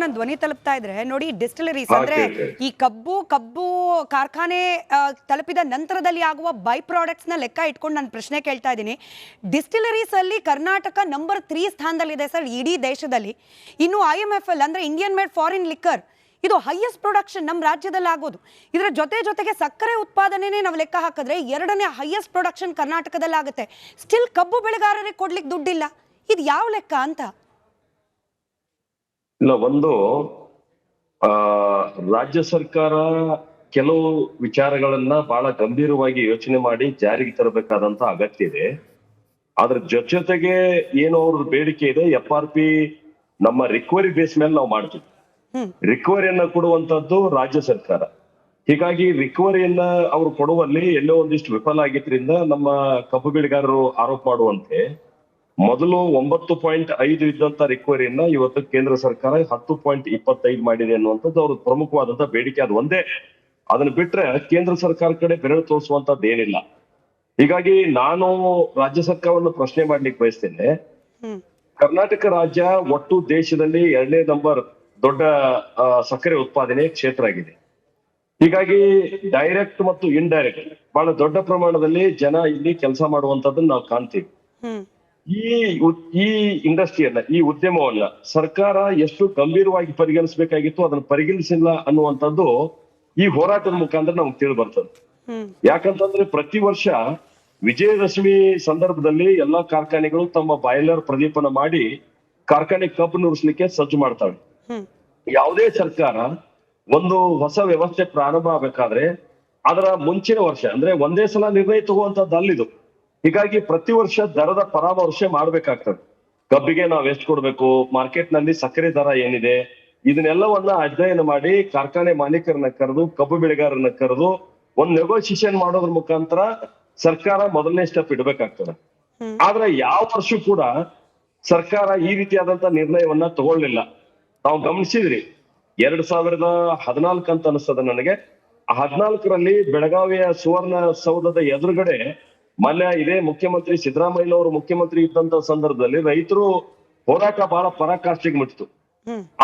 ನನ್ನ ಧ್ವನಿ ತಲುಪ್ತಾ ಇದ್ರೆ ನೋಡಿ, ಡಿಸ್ಟಿಲರೀಸ್ ಅಂದ್ರೆ ಈ ಕಬ್ಬು ಕಾರ್ಖಾನೆ ತಲುಪಿದ ನಂತರದಲ್ಲಿ ಆಗುವ ಬೈ ಪ್ರಾಡಕ್ಟ್ಸ್ ನ ಲೆಕ್ಕ ಇಟ್ಕೊಂಡು ನಾನು ಪ್ರಶ್ನೆ ಕೇಳ್ತಾ ಇದ್ದೀನಿ. ಡಿಸ್ಟಿಲರೀಸ್ ಅಲ್ಲಿ ಕರ್ನಾಟಕ ನಂಬರ್ 3 ಸ್ಥಾನದಲ್ಲಿದೆ ಸರ್ ಇಡೀ ದೇಶದಲ್ಲಿ. ಇನ್ನು IMFL ಅಂದ್ರೆ ಇಂಡಿಯನ್ ಮೇಡ್ ಫಾರಿನ್ ಲಿಕ್ಕರ್, ಇದು ಹೈಯೆಸ್ಟ್ ಪ್ರೊಡಕ್ಷನ್ ನಮ್ಮ ರಾಜ್ಯದಲ್ಲಿ ಆಗೋದು. ಇದರ ಜೊತೆಗೆ ಸಕ್ಕರೆ ಉತ್ಪಾದನೆನೇ ನಾವು ಲೆಕ್ಕ ಹಾಕಿದ್ರೆ 2ನೇ ಹೈಯೆಸ್ಟ್ ಪ್ರೊಡಕ್ಷನ್ ಕರ್ನಾಟಕದಲ್ಲಿ ಆಗುತ್ತೆ. ಸ್ಟಿಲ್ ಕಬ್ಬು ಬೆಳೆಗಾರರಿಗೆ ಕೊಡ್ಲಿಕ್ಕೆ ದುಡ್ಡಿಲ್ಲ. ಇದು ಯಾವ ಲೆಕ್ಕ ಅಂತ? ಇಲ್ಲ, ಒಂದು ರಾಜ್ಯ ಸರ್ಕಾರ ಕೆಲವು ವಿಚಾರಗಳನ್ನ ಬಹಳ ಗಂಭೀರವಾಗಿ ಯೋಚನೆ ಮಾಡಿ ಜಾರಿಗೆ ತರಬೇಕಾದಂತ ಅಗತ್ಯ ಇದೆ. ಅದ್ರ ಜೊತೆಗೆ ಏನೋ ಅವ್ರ ಬೇಡಿಕೆ ಇದೆ, FRP ನಮ್ಮ ರಿಕವರಿ ಬೇಸ್ ಮೇಲೆ ನಾವು ಮಾಡ್ತೀವಿ. ರಿಕವರಿಯನ್ನ ಕೊಡುವಂತದ್ದು ರಾಜ್ಯ ಸರ್ಕಾರ. ಹೀಗಾಗಿ ರಿಕವರಿಯನ್ನ ಅವರು ಕೊಡುವಲ್ಲಿ ಎಲ್ಲೋ ಒಂದಿಷ್ಟು ವಿಫಲ ಆಗಿದ್ರಿಂದ ನಮ್ಮ ಕಬ್ಬು ಬೆಳೆಗಾರರು ಆರೋಪ ಮಾಡುವಂತೆ ಮೊದಲು 9.5 ಇದ್ದಂತ ರಿಕವರಿಯನ್ನ ಇವತ್ತು ಕೇಂದ್ರ ಸರ್ಕಾರ 10.25 ಮಾಡಿದೆ ಅನ್ನುವಂಥದ್ದು ಅವ್ರ ಪ್ರಮುಖವಾದಂತ ಬೇಡಿಕೆ. ಅದು ಒಂದೇ, ಅದನ್ನ ಬಿಟ್ರೆ ಕೇಂದ್ರ ಸರ್ಕಾರ ಕಡೆ ಬೆರಳು ತೋರಿಸುವಂತದ್ದು ಏನಿಲ್ಲ. ಹೀಗಾಗಿ ನಾನು ರಾಜ್ಯ ಸರ್ಕಾರವನ್ನು ಪ್ರಶ್ನೆ ಮಾಡ್ಲಿಕ್ಕೆ ಬಯಸ್ತೇನೆ. ಕರ್ನಾಟಕ ರಾಜ್ಯ ಒಟ್ಟು ದೇಶದಲ್ಲಿ 2ನೇ ನಂಬರ್ ದೊಡ್ಡ ಸಕ್ಕರೆ ಉತ್ಪಾದನೆ ಕ್ಷೇತ್ರ ಆಗಿದೆ. ಹೀಗಾಗಿ ಡೈರೆಕ್ಟ್ ಮತ್ತು ಇಂಡೈರೆಕ್ಟ್ ಬಹಳ ದೊಡ್ಡ ಪ್ರಮಾಣದಲ್ಲಿ ಜನ ಇಲ್ಲಿ ಕೆಲಸ ಮಾಡುವಂತದ್ದನ್ನ ನಾವು ಕಾಣ್ತೀವಿ. ಈ ಇಂಡಸ್ಟ್ರಿಯನ್ನ, ಈ ಉದ್ಯಮವನ್ನ ಸರ್ಕಾರ ಎಷ್ಟು ಗಂಭೀರವಾಗಿ ಪರಿಗಣಿಸಬೇಕಾಗಿತ್ತು, ಅದನ್ನ ಪರಿಗಣಿಸಿಲ್ಲ ಅನ್ನುವಂಥದ್ದು ಈ ಹೋರಾಟದ ಮುಖಾಂತರ ನಮ್ಗೆ ತಿಳಿದು ಬರ್ತದೆ. ಯಾಕಂತಂದ್ರೆ ಪ್ರತಿ ವರ್ಷ ವಿಜಯದಶಮಿ ಸಂದರ್ಭದಲ್ಲಿ ಎಲ್ಲಾ ಕಾರ್ಖಾನೆಗಳು ತಮ್ಮ ಬಾಯ್ಲರ್ ಪ್ರದೀಪನ ಮಾಡಿ ಕಾರ್ಖಾನೆ ಕಬ್ಬು ನುರಿಸ್ಲಿಕ್ಕೆ ಸಜ್ಜು ಮಾಡ್ತವೆ. ಯಾವುದೇ ಸರ್ಕಾರ ಒಂದು ಹೊಸ ವ್ಯವಸ್ಥೆ ಪ್ರಾರಂಭ ಆಗ್ಬೇಕಾದ್ರೆ ಅದರ ಮುಂಚಿನ ವರ್ಷ ಅಂದ್ರೆ ಒಂದೇ ಸಲ ನಿರ್ಣಯ ತಗುವಂತದ್ದು ಅಲ್ಲಿದು. ಹೀಗಾಗಿ ಪ್ರತಿ ವರ್ಷ ದರದ ಪರಾಮರ್ಶೆ ಮಾಡ್ಬೇಕಾಗ್ತದೆ. ಕಬ್ಬಿಗೆ ನಾವ್ ಎಷ್ಟು ಕೊಡ್ಬೇಕು, ಮಾರ್ಕೆಟ್ ನಲ್ಲಿ ಸಕ್ಕರೆ ದರ ಏನಿದೆ, ಇದನ್ನೆಲ್ಲವನ್ನ ಅಧ್ಯಯನ ಮಾಡಿ ಕಾರ್ಖಾನೆ ಮಾಲೀಕರನ್ನ ಕರೆದು ಕಬ್ಬು ಬೆಳೆಗಾರರನ್ನ ಕರೆದು ಒಂದ್ ನೆಗೋಸಿಯೇಷನ್ ಮಾಡೋದ್ರ ಮುಖಾಂತರ ಸರ್ಕಾರ ಮೊದಲನೇ ಸ್ಟೆಪ್ ಇಡ್ಬೇಕಾಗ್ತದೆ. ಆದ್ರೆ ಯಾವ ವರ್ಷ ಕೂಡ ಸರ್ಕಾರ ಈ ರೀತಿಯಾದಂತ ನಿರ್ಣಯವನ್ನ ತಗೊಳ್ಳಿಲ್ಲ. ನಾವು ಗಮನಿಸಿದ್ರಿ 2014 ಅಂತ ಅನಿಸ್ತದ ನನಗೆ. 14ರಲ್ಲಿ ಬೆಳಗಾವಿಯ ಸುವರ್ಣ ಸೌಧದ ಎದುರುಗಡೆ ಮೊನ್ನೆ ಇದೇ ಮುಖ್ಯಮಂತ್ರಿ ಸಿದ್ದರಾಮಯ್ಯ ಅವರು ಮುಖ್ಯಮಂತ್ರಿ ಇದ್ದಂತ ಸಂದರ್ಭದಲ್ಲಿ ರೈತರು ಹೋರಾಟ ಬಹಳ ಪರಾಕಾಷ್ಠೆಗೆ ಮುಟ್ಟಿತು.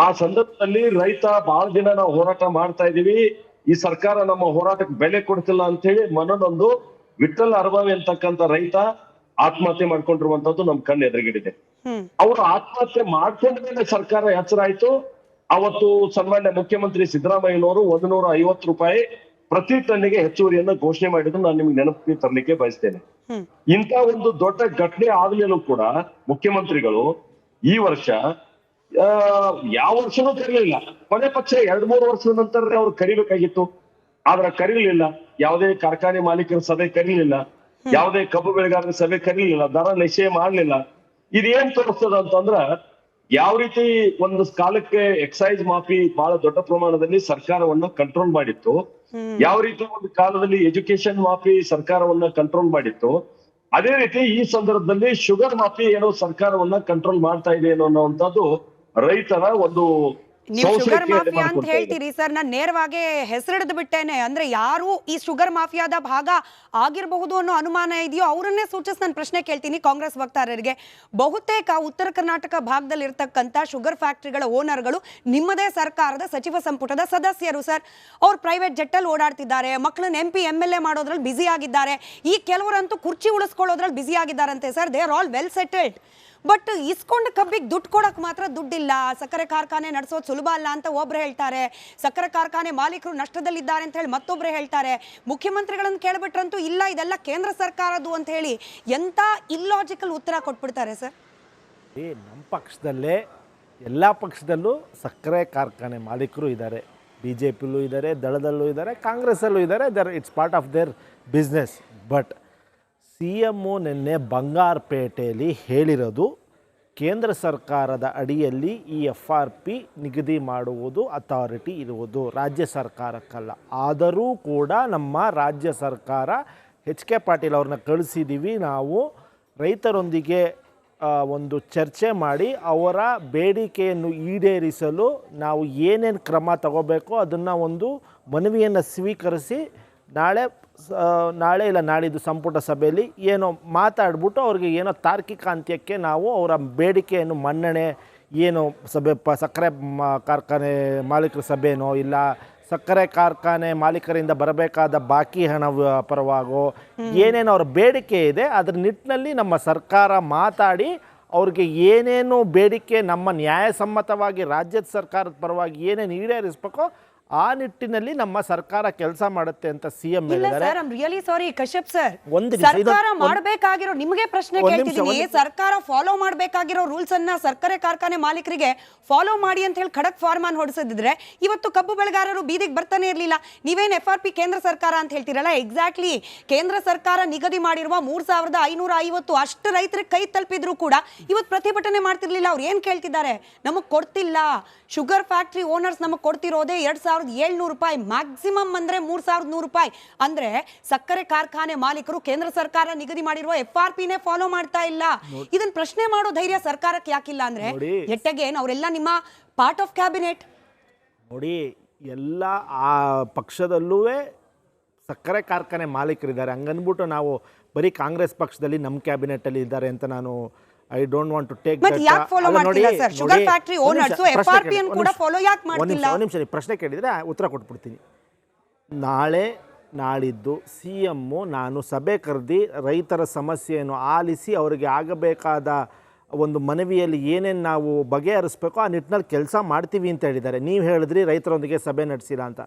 ಆ ಸಂದರ್ಭದಲ್ಲಿ ರೈತ ಬಹಳ ದಿನ ನಾವು ಹೋರಾಟ ಮಾಡ್ತಾ ಇದೀವಿ, ಈ ಸರ್ಕಾರ ನಮ್ಮ ಹೋರಾಟಕ್ಕೆ ಬೆಲೆ ಕೊಡ್ತಿಲ್ಲ ಅಂತ ಹೇಳಿ ಮನನೊಂದು ವಿಠ್ಠಲ್ ಅರಬಾವಿ ಅಂತಕ್ಕಂಥ ರೈತ ಆತ್ಮಹತ್ಯೆ ಮಾಡ್ಕೊಂಡಿರುವಂತದ್ದು ನಮ್ ಕಣ್ಣು ಎದುರುಗಿಡಿದೆ. ಅವರು ಆತ್ಮಹತ್ಯೆ ಮಾಡ್ಕೊಂಡ ಮೇಲೆ ಸರ್ಕಾರ ಎಚ್ಚರ ಆಯ್ತು. ಅವತ್ತು ಸನ್ಮಾನ್ಯ ಮುಖ್ಯಮಂತ್ರಿ ಸಿದ್ದರಾಮಯ್ಯನವರು 150 ರೂಪಾಯಿ ಪ್ರತಿ ಟನ್ನಿಗೆ ಹೆಚ್ಚುವರಿಯನ್ನ ಘೋಷಣೆ ಮಾಡಿದ್ರು ನಾನು ನಿಮ್ಗೆ ನೆನಪಿಗೆ ತರಲಿಕ್ಕೆ ಬಯಸ್ತೇನೆ. ಇಂಥ ಒಂದು ದೊಡ್ಡ ಘಟನೆ ಆದ್ಮೇಲೂ ಕೂಡ ಮುಖ್ಯಮಂತ್ರಿಗಳು ಈ ವರ್ಷ ಯಾವ ವರ್ಷನೂ ಕರೀಲಿಲ್ಲ. ಕೊನೆ ಪಕ್ಷ 2-3 ವರ್ಷದ ನಂತರ ಅವ್ರು ಕರಿಬೇಕಾಗಿತ್ತು, ಆದ್ರೆ ಕರೀಲಿಲ್ಲ. ಯಾವುದೇ ಕಾರ್ಖಾನೆ ಮಾಲೀಕರ ಸಭೆ ಕರೀಲಿಲ್ಲ, ಯಾವುದೇ ಕಬ್ಬು ಬೆಳೆಗಾರರ ಸಭೆ ಕರೀಲಿಲ್ಲ, ದರ ನಿಶ್ಚಯ ಮಾಡ್ಲಿಲ್ಲ. ಇದೇನ್ ತೋರಿಸ್ತದ ಅಂತಂದ್ರ ಯಾವ ರೀತಿ ಒಂದು ಕಾಲಕ್ಕೆ ಎಕ್ಸೈಸ್ ಮಾಫಿ ಬಹಳ ದೊಡ್ಡ ಪ್ರಮಾಣದಲ್ಲಿ ಸರ್ಕಾರವನ್ನ ಕಂಟ್ರೋಲ್ ಮಾಡಿತ್ತು, ಯಾವ ರೀತಿ ಒಂದು ಕಾಲದಲ್ಲಿ ಎಜುಕೇಶನ್ ಮಾಫಿ ಸರ್ಕಾರವನ್ನ ಕಂಟ್ರೋಲ್ ಮಾಡಿತ್ತು, ಅದೇ ರೀತಿ ಈ ಸಂದರ್ಭದಲ್ಲಿ ಶುಗರ್ ಮಾಫಿ ಏನೋ ಸರ್ಕಾರವನ್ನ ಕಂಟ್ರೋಲ್ ಮಾಡ್ತಾ ಇದೆ ಅನ್ನೋಂಥದ್ದು ರೈತರ ಒಂದು ನೀವು ಶುಗರ್ ಮಾಫಿಯಾ ಅಂತ ಹೇಳ್ತೀರಿ ಸರ್, ನಾನು ನೇರವಾಗಿ ಹೆಸರಿಡ್ದು ಬಿಟ್ಟೇನೆ. ಅಂದ್ರೆ ಯಾರು ಈ ಶುಗರ್ ಮಾಫಿಯಾದ ಭಾಗ ಆಗಿರಬಹುದು ಅನ್ನೋ ಅನುಮಾನ ಇದೆಯೋ ಅವರನ್ನೇ ಸೂಚಿಸಿ ನಾನು ಪ್ರಶ್ನೆ ಕೇಳ್ತೀನಿ ಕಾಂಗ್ರೆಸ್ ವಕ್ತಾರರಿಗೆ. ಬಹುತೇಕ ಉತ್ತರ ಕರ್ನಾಟಕ ಭಾಗದಲ್ಲಿ ಇರ್ತಕ್ಕಂಥ ಶುಗರ್ ಫ್ಯಾಕ್ಟರಿಗಳ ಓನರ್ಗಳು ನಿಮ್ಮದೇ ಸರ್ಕಾರದ ಸಚಿವ ಸಂಪುಟದ ಸದಸ್ಯರು ಸರ್. ಅವ್ರು ಪ್ರೈವೇಟ್ ಜೆಟ್ಟಲ್ಲಿ ಓಡಾಡ್ತಿದ್ದಾರೆ, ಮಕ್ಕಳನ್ನ MP MLA ಮಾಡೋದ್ರಲ್ಲಿ ಬ್ಯುಸಿ ಆಗಿದ್ದಾರೆ, ಈ ಕೆಲವರಂತೂ ಕುರ್ಚಿ ಉಳಿಸ್ಕೊಳ್ಳೋದ್ರಲ್ಲಿ ಬ್ಯುಸಿ ಆಗಿದ್ದಾರಂತೆ sir. They are all well settled. But ಇಸ್ಕೊಂಡು ಕಬ್ಬಿಗೆ ದುಡ್ಡು ಕೊಡಕ್ ಮಾತ್ರ ದುಡ್ಡಿಲ್ಲ. ಸಕ್ಕರೆ ಕಾರ್ಖಾನೆ ನಡೆಸೋದು ಸುಲಭ ಅಲ್ಲ ಅಂತ ಒಬ್ರು ಹೇಳ್ತಾರೆ, ಸಕ್ಕರೆ ಕಾರ್ಖಾನೆ ಮಾಲೀಕರು ನಷ್ಟದಲ್ಲಿದ್ದಾರೆ ಅಂತ ಹೇಳಿ ಮತ್ತೊಬ್ರು ಹೇಳ್ತಾರೆ. ಮುಖ್ಯಮಂತ್ರಿಗಳನ್ನು ಕೇಳ್ಬಿಟ್ರಂತೂ ಇಲ್ಲ ಇದೆಲ್ಲ ಕೇಂದ್ರ ಸರ್ಕಾರದ್ದು ಅಂತ ಹೇಳಿ ಎಂತ ಇಲ್ಲಾಜಿಕಲ್ ಉತ್ತರ ಕೊಟ್ಬಿಡ್ತಾರೆ ಸರ್. ನಮ್ಮ ಪಕ್ಷದಲ್ಲೇ ಎಲ್ಲ ಪಕ್ಷದಲ್ಲೂ ಸಕ್ಕರೆ ಕಾರ್ಖಾನೆ ಮಾಲೀಕರು ಇದ್ದಾರೆ, BJPಲೂ ಇದ್ದಾರೆ, ದಳದಲ್ಲೂ ಇದ್ದಾರೆ, ಕಾಂಗ್ರೆಸ್ಸಲ್ಲೂ ಇದ್ದಾರೆ. It's part of their business. But CM ನಿನ್ನೆ ಬಂಗಾರಪೇಟೆಯಲ್ಲಿ ಹೇಳಿರೋದು ಕೇಂದ್ರ ಸರ್ಕಾರದ ಅಡಿಯಲ್ಲಿ ಈ FRP ನಿಗದಿ ಮಾಡುವುದು ಅಥಾರಿಟಿ ಇರುವುದು ರಾಜ್ಯ ಸರ್ಕಾರಕ್ಕಲ್ಲ. ಆದರೂ ಕೂಡ ನಮ್ಮ ರಾಜ್ಯ ಸರ್ಕಾರ HK ಪಾಟೀಲ್ ಅವ್ರನ್ನ ಕಳಿಸಿದ್ದೀವಿ, ನಾವು ರೈತರೊಂದಿಗೆ ಒಂದು ಚರ್ಚೆ ಮಾಡಿ ಅವರ ಬೇಡಿಕೆಯನ್ನು ಈಡೇರಿಸಲು ನಾವು ಏನೇನು ಕ್ರಮ ತಗೋಬೇಕೋ ಅದನ್ನು ಒಂದು ಮನವಿಯನ್ನು ಸ್ವೀಕರಿಸಿ ನಾಳೆ ಇಲ್ಲ ನಾಳಿದ್ದು ಸಂಪುಟ ಸಭೆಯಲ್ಲಿ ಏನೋ ಮಾತಾಡ್ಬಿಟ್ಟು ಅವ್ರಿಗೆ ಏನೋ ತಾರ್ಕಿಕ ಅಂತ್ಯಕ್ಕೆ ನಾವು ಅವರ ಬೇಡಿಕೆಯನ್ನು ಮನ್ನಣೆ ಏನು ಸಭೆ ಸಕ್ಕರೆ ಕಾರ್ಖಾನೆ ಮಾಲೀಕರ ಸಭೆನೋ ಇಲ್ಲ ಸಕ್ಕರೆ ಕಾರ್ಖಾನೆ ಮಾಲೀಕರಿಂದ ಬರಬೇಕಾದ ಬಾಕಿ ಹಣ ಪರವಾಗೋ ಏನೇನು ಅವ್ರ ಬೇಡಿಕೆ ಇದೆ ಅದರ ನಿಟ್ಟಿನಲ್ಲಿ ನಮ್ಮ ಸರ್ಕಾರ ಮಾತಾಡಿ ಅವ್ರಿಗೆ ಏನೇನು ಬೇಡಿಕೆ ನಮ್ಮ ನ್ಯಾಯಸಮ್ಮತವಾಗಿ ರಾಜ್ಯದ ಸರ್ಕಾರದ ಪರವಾಗಿ ಏನೇನು ಈಡೇರಿಸಬೇಕೋ ಆ ನಿಟ್ಟಿನಲ್ಲಿ ನಮ್ಮ ಸರ್ಕಾರ ಕೆಲಸ ಮಾಡುತ್ತೆ ಅಂತ ಸಿಎಂ ಹೇಳಿದ್ದಾರೆ. Sir, I am really sorry Kashyap sir. ಒಂದು ನಿಮಿಷ, ಸರ್ಕಾರ ಮಾಡಬೇಕಾಗಿರೋ ನಿಮಗೆ ಪ್ರಶ್ನೆ ಕೇಳ್ತಿದ್ದೀನಿ, ಸರ್ಕಾರ ಫಾಲೋ ಮಾಡಬೇಕಾಗಿರೋ ರೂಲ್ಸ್ ಅನ್ನ ಸಕ್ಕರೆ ಕಾರ್ಖಾನೆ ಮಾಲೀಕರಿಗೆ ಫಾಲೋ ಮಾಡಿ ಅಂತ ಹೇಳಿ ಖಡಕ್ ಫಾರ್ಮಾನ್ ಹೊಡಿಸಿದ್ರೆ ಇವತ್ತು ಕಬ್ಬು ಬೆಳೆಗಾರರು ಬೀದಿಗೆ ಬರ್ತಾನೆ ಇರಲಿಲ್ಲ. ನೀವೇನು FRP ಕೇಂದ್ರ ಸರ್ಕಾರ ಅಂತ ಹೇಳ್ತೀರಲ್ಲ, ಎಕ್ಸಾಕ್ಟ್ಲಿ ಕೇಂದ್ರ ಸರ್ಕಾರ ನಿಗದಿ ಮಾಡಿರುವ 3550 ಅಷ್ಟು ರೈತರಿಗೆ ಕೈ ತಲುಪಿದ್ರು ಕೂಡ ಇವತ್ತು ಪ್ರತಿಭಟನೆ ಮಾಡ್ತಿರ್ಲಿಲ್ಲ. ಅವ್ರು ಏನ್ ಕೇಳ್ತಿದ್ದಾರೆ, ನಮಗ್ ಕೊಡ್ತಿಲ್ಲ. ಶುಗರ್ ಫ್ಯಾಕ್ಟ್ರಿ ಓನರ್ಸ್ ನಮಗ್ ಕೊಡ್ತಿರೋದೇ 2700 ರೂಪಾಯಿ, ಮ್ಯಾಕ್ಸಿಮಮ್ ಅಂದ್ರೆ 3100 ರೂಪಾಯಿ. ಅಂದ್ರೆ ಸಕ್ಕರೆ ಕಾರ್ಖಾನೆ ಮಾಲೀಕರು ಕೇಂದ್ರ ಸರ್ಕಾರ ನಿಗದಿ ಮಾಡಿರುವ FRPನೇ ಫಾಲೋ ಮಾಡ್ತಾ ಇಲ್ಲ. ಇದನ್ನ ಪ್ರಶ್ನೆ ಮಾಡೋ ಧೈರ್ಯ ಸರ್ಕಾರಕ್ಕೆ ಯಾಕಿಲ್ಲ ಅಂದ್ರೆ ಎಟ್ಟಗೇನ್ ಅವರೆಲ್ಲ ನಿಮ್ಮ ಪಾರ್ಟ್ ಆಫ್ ಕ್ಯಾಬಿನೆಟ್. ನೋಡಿ, ಎಲ್ಲ ಆ ಪಕ್ಷದಲ್ಲೂ ಸಕ್ಕರೆ ಕಾರ್ಖಾನೆ ಮಾಲೀಕರಿದ್ದಾರೆ. ಹಂಗನ್ಬಿಟ್ಟು ನಾವು ಬರೀ ಕಾಂಗ್ರೆಸ್ ಪಕ್ಷದಲ್ಲಿ ನಮ್ಮ ಕ್ಯಾಬಿನೆಟಲ್ಲಿ ಇದ್ದಾರೆ ಅಂತ ನಾನು I don't want to take ಮತ್ತೆ ಯಾಕೆ ಫಾಲೋ ಮಾಡ್ತಿಲ್ಲ sir? Sugar factory owners FRP ಅನ್ನು ಕೂಡ ಫಾಲೋ ಯಾಕೆ ಮಾಡ್ತಿಲ್ಲ? ಒಂದು ನಿಮಿಷ ಪ್ರಶ್ನೆ ಕೇಳಿದರೆ ಉತ್ತರ ಕೊಟ್ಬಿಡ್ತೀನಿ. ನಾಳೆ ನಾಳಿದ್ದು CM ನಾನು ಸಭೆ ಕರೆದಿ ರೈತರ ಸಮಸ್ಯೆಯನ್ನು ಆಲಿಸಿ ಅವರಿಗೆ ಆಗಬೇಕಾದ ಒಂದು ಮನವಿಯಲ್ಲಿ ಏನೇನು ನಾವು ಬಗೆಹರಿಸ್ಬೇಕೋ ಆ ನಿಟ್ಟಿನಲ್ಲಿ ಕೆಲಸ ಮಾಡ್ತೀವಿ ಅಂತ ಹೇಳಿದ್ದಾರೆ. ನೀವು ಹೇಳಿದ್ರಿ ರೈತರೊಂದಿಗೆ ಸಭೆ ನಡೆಸಿಲ್ಲ ಅಂತ.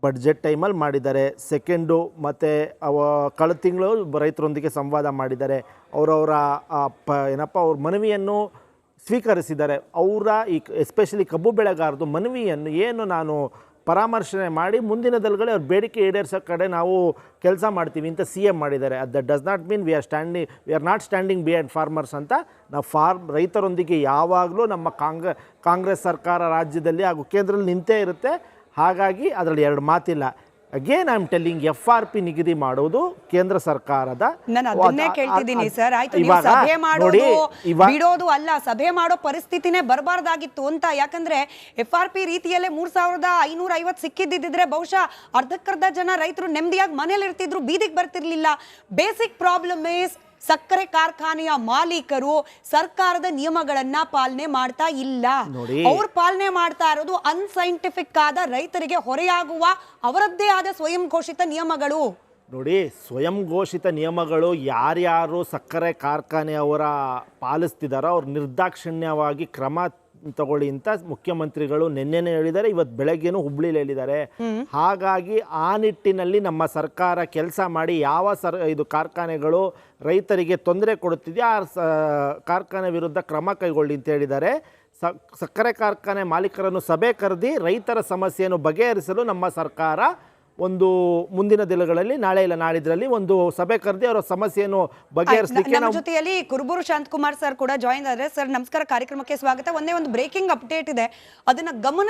ಬಡ್ಜೆಟ್ ಟೈಮಲ್ಲಿ ಮಾಡಿದ್ದಾರೆ. ಸೆಕೆಂಡು ಮತ್ತು ಕಳೆದ ತಿಂಗಳು ರೈತರೊಂದಿಗೆ ಸಂವಾದ ಮಾಡಿದ್ದಾರೆ. ಅವರವರ ಏನಪ್ಪ ಅವ್ರ ಮನವಿಯನ್ನು ಸ್ವೀಕರಿಸಿದ್ದಾರೆ. ಅವರ ಈ ಎಸ್ಪೆಷಲಿ ಕಬ್ಬು ಬೆಳೆಗಾರದು ಮನವಿಯನ್ನು ಏನು ನಾನು ಪರಾಮರ್ಶನೆ ಮಾಡಿ ಮುಂದಿನ ದಿನಗಳಲ್ಲಿ ಅವ್ರ ಬೇಡಿಕೆ ಈಡೇರಿಸೋ ಕಡೆ ನಾವು ಕೆಲಸ ಮಾಡ್ತೀವಿ ಅಂತ CM ಮಾಡಿದ್ದಾರೆ. That does not mean we are not standing behind farmers ಅಂತ. ನಾವು ರೈತರೊಂದಿಗೆ ಯಾವಾಗಲೂ ನಮ್ಮ ಕಾಂಗ್ರೆಸ್ ಸರ್ಕಾರ ರಾಜ್ಯದಲ್ಲಿ ಹಾಗೂ ಕೇಂದ್ರದಲ್ಲಿ ನಿಂತೇ ಇರುತ್ತೆ. ಹಾಗಾಗಿ ಅದರಲ್ಲಿ ಎರಡು ಮಾತಿಲ್ಲ. Again I am telling FRP ನಿಗದಿ ಮಾಡೋದು ಕೇಂದ್ರ ಸರ್ಕಾರದ. ನಾನು ಅದನ್ನೇ ಕೇಳ್ತಿದ್ದೀನಿ ಸರ್. ಆಯ್ತು, ನೀವು ಸಭೆ ಮಾಡೋದು ಬಿಡೋದು ಅಲ್ಲ, ಸಭೆ ಮಾಡೋ ಪರಿಸ್ಥಿತಿನೇ ಬರಬಾರ್ದಾಗಿತ್ತು ಅಂತ. ಯಾಕಂದ್ರೆ FRP ರೀತಿಯಲ್ಲೇ 3550 ಸಿಕ್ಕಿದ್ದಿದ್ರೆ ಬಹುಶಃ ಅರ್ಧಕ್ಕರ್ಧ ಜನ ರೈತರು ನೆಮ್ಮದಿಯಾಗಿ ಮನೇಲಿ ಇರ್ತಿದ್ರು, ಬೀದಿಗೆ ಬರ್ತಿರ್ಲಿಲ್ಲ. ಬೇಸಿಕ್ ಪ್ರಾಬ್ಲಮ್ ಇಸ್ ಸಕ್ಕರೆ ಕಾರ್ಖಾನೆಯ ಮಾಲೀಕರು ಸರ್ಕಾರದ ನಿಯಮಗಳನ್ನ ಪಾಲನೆ ಮಾಡ್ತಾ ಇಲ್ಲ. ಅವ್ರು ಪಾಲನೆ ಮಾಡ್ತಾ ಇರೋದು ಅನ್ಸೈಂಟಿಫಿಕ್ ಆದ ರೈತರಿಗೆ ಹೊರೆಯಾಗುವ ಅವರದ್ದೇ ಆದ ಸ್ವಯಂ ಘೋಷಿತ ನಿಯಮಗಳು. ನೋಡಿ, ಸ್ವಯಂ ಘೋಷಿತ ನಿಯಮಗಳು ಯಾರ್ಯಾರು ಸಕ್ಕರೆ ಕಾರ್ಖಾನೆಯವರ ಪಾಲಿಸ್ತಿದಾರೋ ಅವ್ರು ನಿರ್ದಾಕ್ಷಿಣ್ಯವಾಗಿ ಕ್ರಮ ತಗೊಳ್ಳಿ ಅಂತ ಮುಖ್ಯಮಂತ್ರಿಗಳು ನಿನ್ನೆನೇ ಹೇಳಿದ್ದಾರೆ. ಇವತ್ತು ಬೆಳಗ್ಗೆನೂ ಹುಬ್ಳಿಲಿ ಹೇಳಿದ್ದಾರೆ. ಹಾಗಾಗಿ ಆ ನಿಟ್ಟಿನಲ್ಲಿ ನಮ್ಮ ಸರ್ಕಾರ ಕೆಲಸ ಮಾಡಿ ಯಾವ ಇದು ಕಾರ್ಖಾನೆಗಳು ರೈತರಿಗೆ ತೊಂದರೆ ಕೊಡುತ್ತಿದೆಯೋ ಆ ಕಾರ್ಖಾನೆ ವಿರುದ್ಧ ಕ್ರಮ ಕೈಗೊಳ್ಳಿ ಅಂತ ಹೇಳಿದ್ದಾರೆ. ಸಕ್ಕರೆ ಕಾರ್ಖಾನೆ ಮಾಲೀಕರನ್ನು ಸಭೆ ಕರೆದಿ ರೈತರ ಸಮಸ್ಯೆಯನ್ನು ಬಗೆಹರಿಸಲು ನಮ್ಮ ಸರ್ಕಾರ ಒಂದು ಮುಂದಿನ ದಿನಗಳಲ್ಲಿ ನಾಳೆ ಇಲ್ಲ ನಾಳಿದ್ರಲ್ಲಿ ಒಂದು ಸಭೆ ಕರೆದಿ ಅವರ ಸಮಸ್ಯೆಯನ್ನು ಬಗೆಹರಿಸಲಿಕ್ಕೆ ನಮ್ಮ ಜೊತೆಯಲ್ಲಿ ಕುರುಬೂರು ಶಾಂತಕುಮಾರ್ ಸರ್ ಕೂಡ ಜಾಯಿನ್ ಆದ್ರೆ. ಸರ್ ನಮಸ್ಕಾರ, ಕಾರ್ಯಕ್ರಮಕ್ಕೆ ಸ್ವಾಗತ. ಒಂದೇ ಒಂದು ಬ್ರೇಕಿಂಗ್ ಅಪ್ಡೇಟ್ ಇದೆ, ಅದನ್ನ ಗಮನ